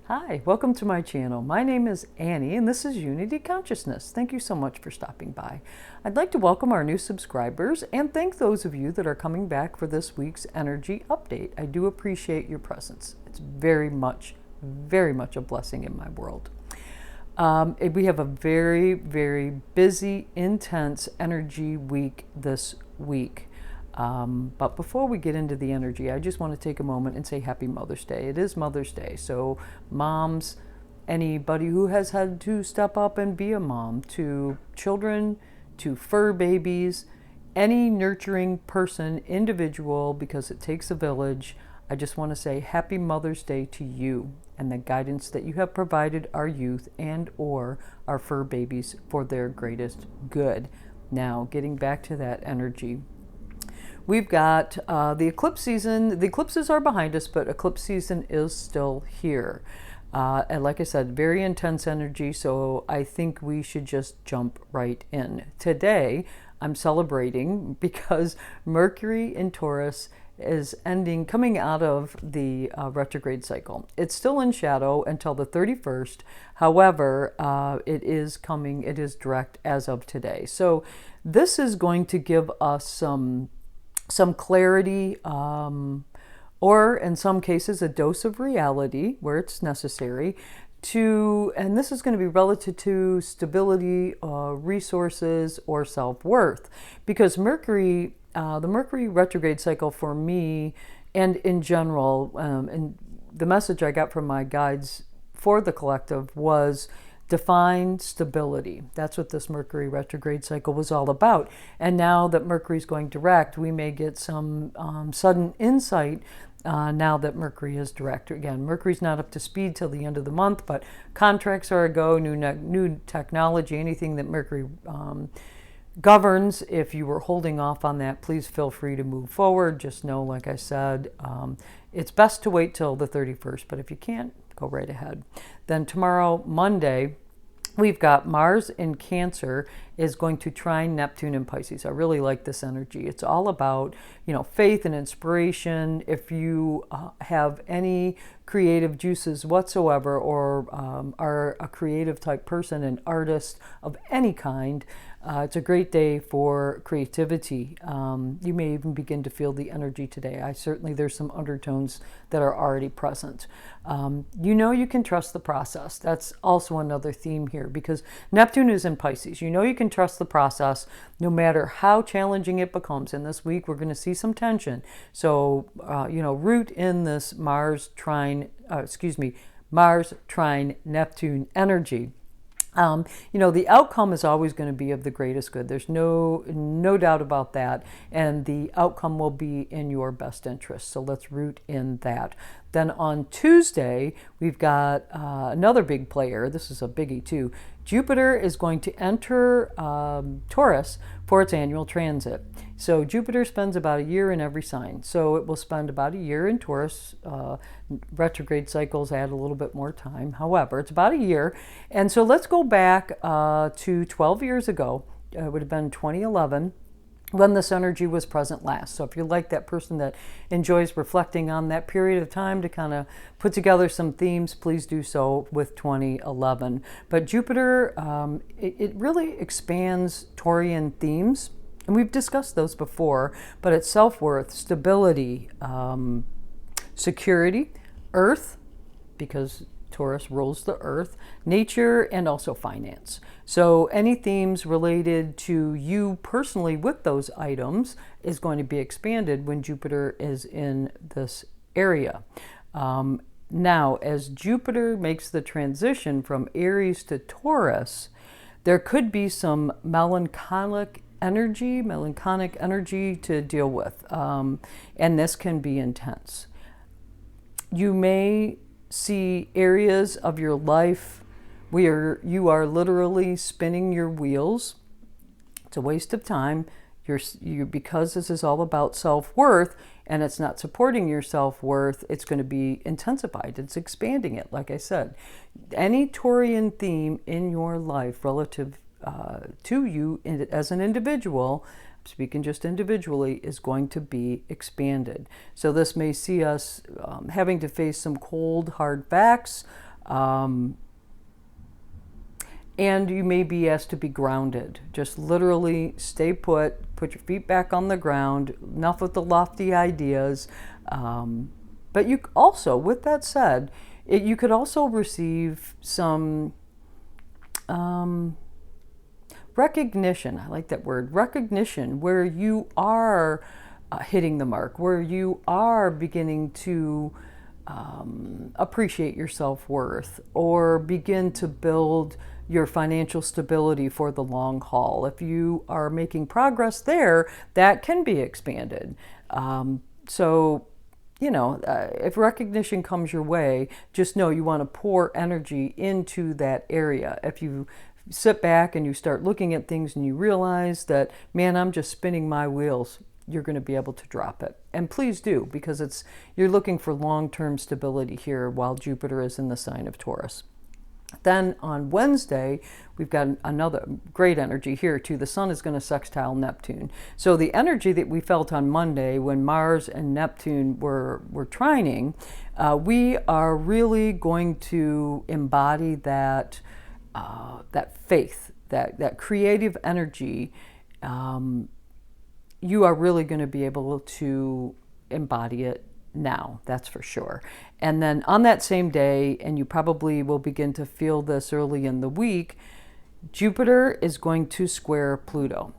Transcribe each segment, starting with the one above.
Hi, welcome to my channel. My name is Annie and this is Unity Consciousness. Thank you so much for stopping by. I'd like to welcome our new subscribers and thank those of you that are coming back for this week's energy update. I do appreciate your presence. It's very much a blessing in my world. We have a very, very busy, intense energy week this week. But before we get into the energy, I just want to take a moment and say Happy Mother's Day. It is Mother's Day, so moms, anybody who has had to step up and be a mom, to children, to fur babies, any nurturing person, individual, because it takes a village, I just want to say Happy Mother's Day to you and the guidance that you have provided our youth and or our fur babies for their greatest good. Now, getting back to that energy. We've got the eclipse season. The eclipses are behind us, but eclipse season is still here. And like I said, very intense energy, so I think we should just jump right in. Today, I'm celebrating because Mercury in Taurus is coming out of the retrograde cycle. It's still in shadow until the 31st. However, it is direct as of today. So this is going to give us some clarity, or in some cases a dose of reality where it's necessary and this is going to be relative to stability, resources, or self-worth, because the Mercury retrograde cycle for me and in general, and the message I got from my guides for the collective was define stability. That's what this Mercury retrograde cycle was all about. And now that Mercury's going direct, we may get some sudden insight now that Mercury is direct. Again, Mercury's not up to speed till the end of the month, but contracts are a go, new technology, anything that Mercury governs. If you were holding off on that, please feel free to move forward. Just know, like I said, it's best to wait till the 31st, but if you can't, go right ahead. Then tomorrow, Monday, we've got Mars in Cancer is going to trine Neptune in Pisces. I really like this energy. It's all about, faith and inspiration. If you have any creative juices whatsoever, or are a creative type person, an artist of any kind, it's a great day for creativity. You may even begin to feel the energy today. There's some undertones that are already present. You can trust the process. That's also another theme here, because Neptune is in Pisces. You can trust the process no matter how challenging it becomes. And this week we're going to see some tension. So, root in this Mars trine Neptune energy. The outcome is always going to be of the greatest good. There's no doubt about that. And the outcome will be in your best interest. So let's root in that. Then on Tuesday, we've got another big player. This is a biggie too. Jupiter is going to enter Taurus for its annual transit. So Jupiter spends about a year in every sign. So it will spend about a year in Taurus. Retrograde cycles add a little bit more time. However, it's about a year. And so let's go back to 12 years ago. It would have been 2011. When this energy was present last. So if you're like that person that enjoys reflecting on that period of time to kind of put together some themes, please do so with 2011. But Jupiter, it really expands Taurian themes. And we've discussed those before, but it's self-worth, stability, security, earth, because Taurus rules the earth, nature, and also finance. So any themes related to you personally with those items is going to be expanded when Jupiter is in this area. Now, as Jupiter makes the transition from Aries to Taurus, there could be some melancholic energy to deal with. And this can be intense. You may see areas of your life where you are literally spinning your wheels. It's a waste of time. Because this is all about self-worth and it's not supporting your self-worth, it's going to be intensified. It's expanding it, like I said. Any Taurian theme in your life relative to you as an individual, speaking just individually, is going to be expanded. So this may see us having to face some cold, hard facts, And you may be asked to be grounded. Just literally stay put your feet back on the ground, enough with the lofty ideas. But you also, with that said, you could also receive some recognition. I like that word, recognition, where you are hitting the mark, where you are beginning to appreciate your self-worth or begin to build your financial stability for the long haul. If you are making progress there, that can be expanded. So, if recognition comes your way, just know you want to pour energy into that area. If you sit back and you start looking at things and you realize that, man, I'm just spinning my wheels, you're going to be able to drop it. And please do, because you're looking for long-term stability here while Jupiter is in the sign of Taurus. Then on Wednesday, we've got another great energy here too. The sun is going to sextile Neptune. So the energy that we felt on Monday when Mars and Neptune were trining, we are really going to embody that faith, that creative energy. You are really going to be able to embody it now, that's for sure. And then on that same day, and you probably will begin to feel this early in the week, Jupiter is going to square Pluto.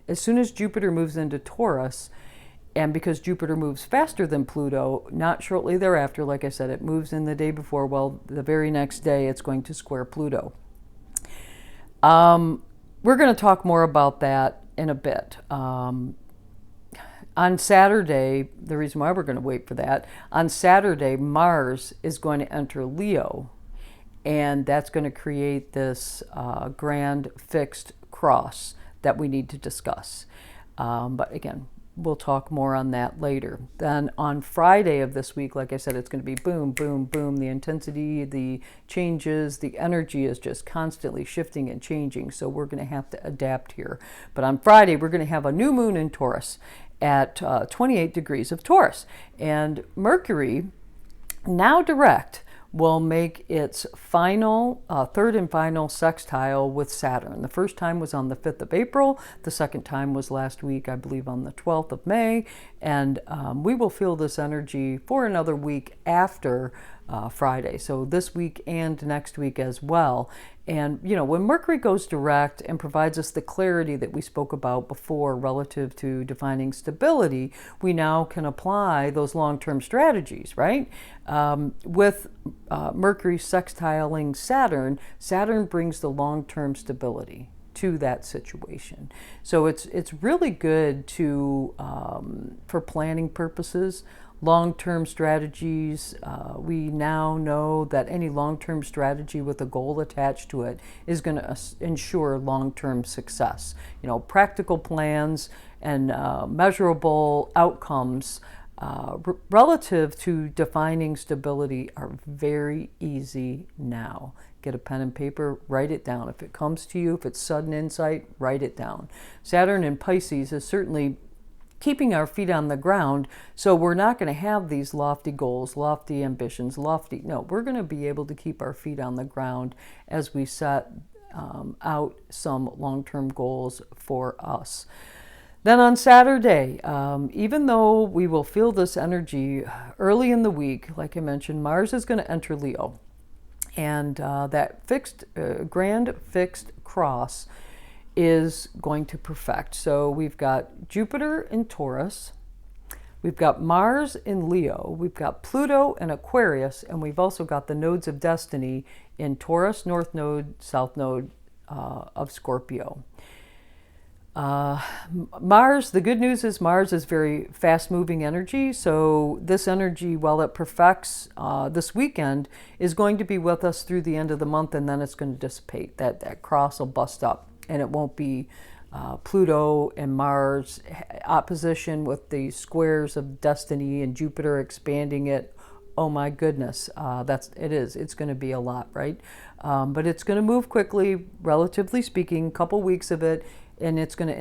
As soon as Jupiter moves into Taurus, and because Jupiter moves faster than Pluto, not shortly thereafter, like I said, it moves in the day before, well, the very next day it's going to square Pluto. We're going to talk more about that in a bit. On Saturday, the reason why we're going to wait for that, on Saturday, Mars is going to enter Leo, and that's going to create this grand fixed cross that we need to discuss. But again, we'll talk more on that later. Then on Friday of this week, like I said, it's going to be boom, boom, boom. The intensity, the changes, the energy is just constantly shifting and changing. So we're going to have to adapt here. But on Friday, we're going to have a new moon in Taurus at 28 degrees of Taurus. And Mercury, now direct, will make its final, third and final sextile with Saturn. The first time was on the 5th of April. The second time was last week, I believe on the 12th of May. And we will feel this energy for another week after Friday. So this week and next week as well. And, when Mercury goes direct and provides us the clarity that we spoke about before relative to defining stability, we now can apply those long-term strategies, right? With Mercury sextiling Saturn, Saturn brings the long-term stability to that situation. So it's really good to for planning purposes, long-term strategies. We now know that any long-term strategy with a goal attached to it is going to ensure long-term success. Practical plans and measurable outcomes relative to defining stability are very easy now. Get a pen and paper, write it down. If it comes to you, if it's sudden insight, write it down. Saturn in Pisces is certainly keeping our feet on the ground, so we're not going to have these lofty goals, lofty ambitions, no, we're going to be able to keep our feet on the ground as we set out some long-term goals for us. Then on Saturday, even though we will feel this energy early in the week, like I mentioned, Mars is going to enter Leo. And that grand fixed cross is going to perfect. So we've got Jupiter in Taurus, we've got Mars in Leo, we've got Pluto in Aquarius, and we've also got the nodes of destiny in Taurus, North Node, South Node of Scorpio. Mars, the good news is Mars is very fast-moving energy, so this energy, while it perfects this weekend, is going to be with us through the end of the month, and then it's going to dissipate. That cross will bust up, and it won't be Pluto and Mars opposition with the squares of destiny and Jupiter expanding it. Oh my goodness, it's going to be a lot, right? But it's going to move quickly, relatively speaking, a couple weeks of it, and it's going to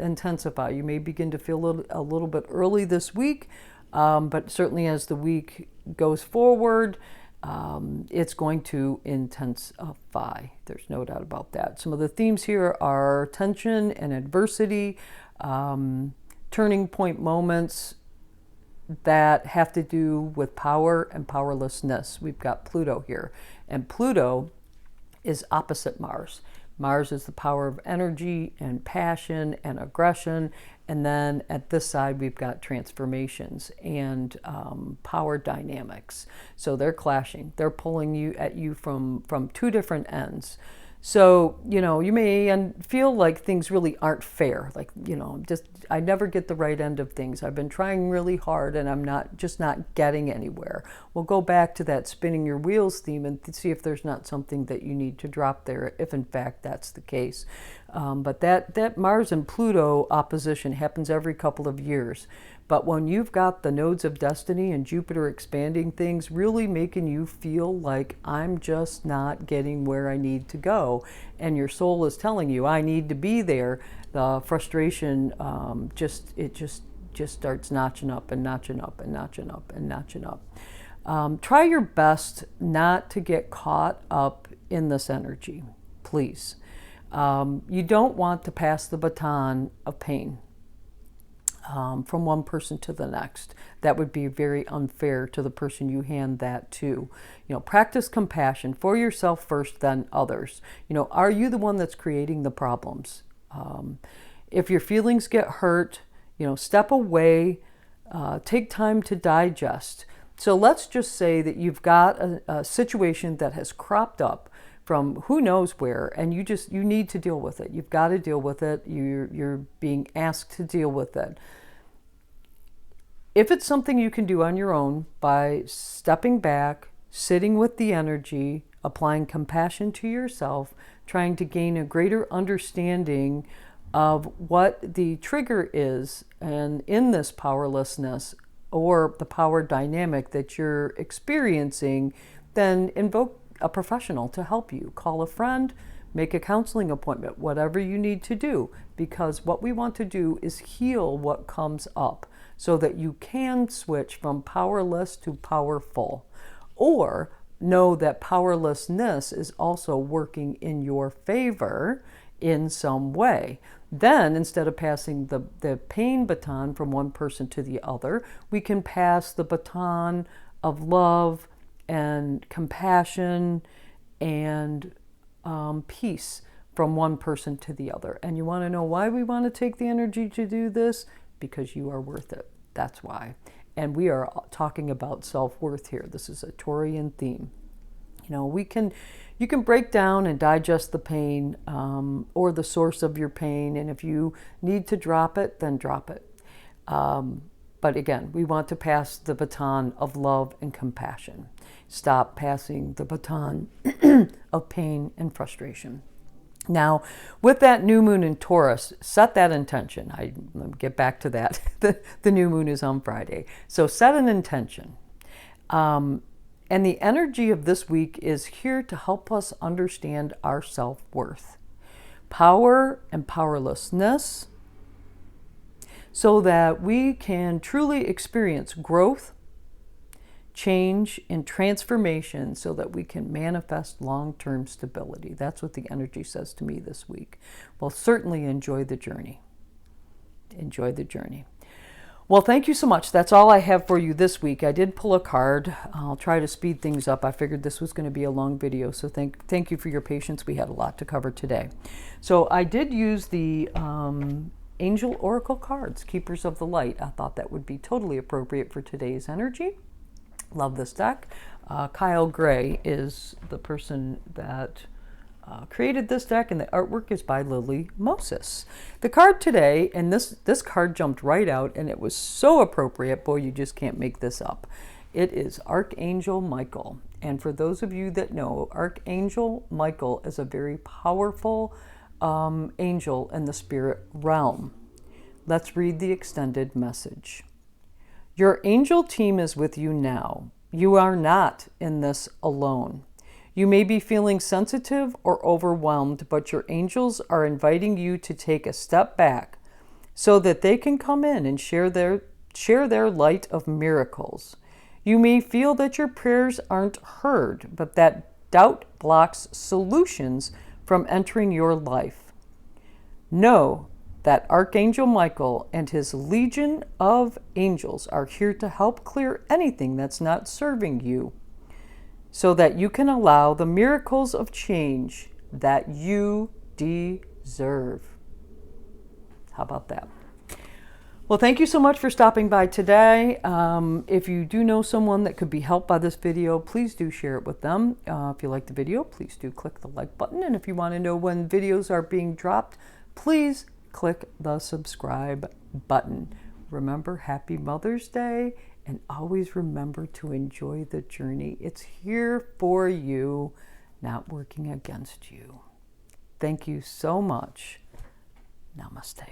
intensify. You may begin to feel a little bit early this week, but certainly as the week goes forward, it's going to intensify. There's no doubt about that. Some of the themes here are tension and adversity, turning point moments that have to do with power and powerlessness. We've got Pluto here, and Pluto is opposite Mars. Mars is the power of energy and passion and aggression. And then at this side, we've got transformations and power dynamics. So they're clashing. They're pulling you at you from two different ends. So, you may feel like things really aren't fair. Like, I never get the right end of things. I've been trying really hard and I'm not getting anywhere. We'll go back to that spinning your wheels theme and see if there's not something that you need to drop there, if in fact that's the case. But that Mars and Pluto opposition happens every couple of years. But when you've got the nodes of destiny and Jupiter expanding things, really making you feel like I'm just not getting where I need to go, and your soul is telling you I need to be there, the frustration just starts notching up and notching up and notching up and notching up. Try your best not to get caught up in this energy, please. You don't want to pass the baton of pain from one person to the next. That would be very unfair to the person you hand that to. Practice compassion for yourself first, then others. Are you the one that's creating the problems? If your feelings get hurt, step away, take time to digest. So let's just say that you've got a situation that has cropped up from who knows where, and you need to deal with it. You've got to deal with it. You're being asked to deal with it. If it's something you can do on your own by stepping back, sitting with the energy, applying compassion to yourself, trying to gain a greater understanding of what the trigger is, and in this powerlessness or the power dynamic that you're experiencing, then invoke a professional to help you. Call a friend, make a counseling appointment, whatever you need to do, because what we want to do is heal what comes up so that you can switch from powerless to powerful, or know that powerlessness is also working in your favor in some way. Then, instead of passing the pain baton from one person to the other, we can pass the baton of love and compassion and peace from one person to the other. And you want to know why we want to take the energy to do this? Because you are worth it. That's why. And we are talking about self-worth here. This is a Taurian theme. You can break down and digest the pain or the source of your pain. And if you need to drop it, then drop it. But again, we want to pass the baton of love and compassion. Stop passing the baton of pain and frustration. Now, with that new moon in Taurus, set that intention. Let me get back to that. The new moon is on Friday. So set an intention. And the energy of this week is here to help us understand our self-worth, power and powerlessness, so that we can truly experience growth, change, and transformation, so that we can manifest long-term stability. That's what the energy says to me this week. Well, certainly enjoy the journey. Enjoy the journey. Well, thank you so much. That's all I have for you this week. I did pull a card. I'll try to speed things up. I figured this was going to be a long video, so thank you for your patience. We had a lot to cover today. So I did use the Angel Oracle cards, Keepers of the Light. I thought that would be totally appropriate for today's energy. Love this deck. Kyle Gray is the person that created this deck, and the artwork is by Lily Moses. The card today, and this card jumped right out, and it was so appropriate. Boy, you just can't make this up. It is Archangel Michael. And for those of you that know, Archangel Michael is a very powerful angel in the spirit realm. Let's read the extended message. Your angel team is with you now. You are not in this alone. You may be feeling sensitive or overwhelmed, but your angels are inviting you to take a step back so that they can come in and share their light of miracles. You may feel that your prayers aren't heard, but that doubt blocks solutions from entering your life. Know that Archangel Michael and his legion of angels are here to help clear anything that's not serving you, so that you can allow the miracles of change that you deserve. How about that? Well, thank you so much for stopping by today. If you do know someone that could be helped by this video, please do share it with them. If you like the video, please do click the like button. And if you want to know when videos are being dropped, please click the subscribe button. Remember, happy Mother's Day, and always remember to enjoy the journey. It's here for you, not working against you. Thank you so much. Namaste.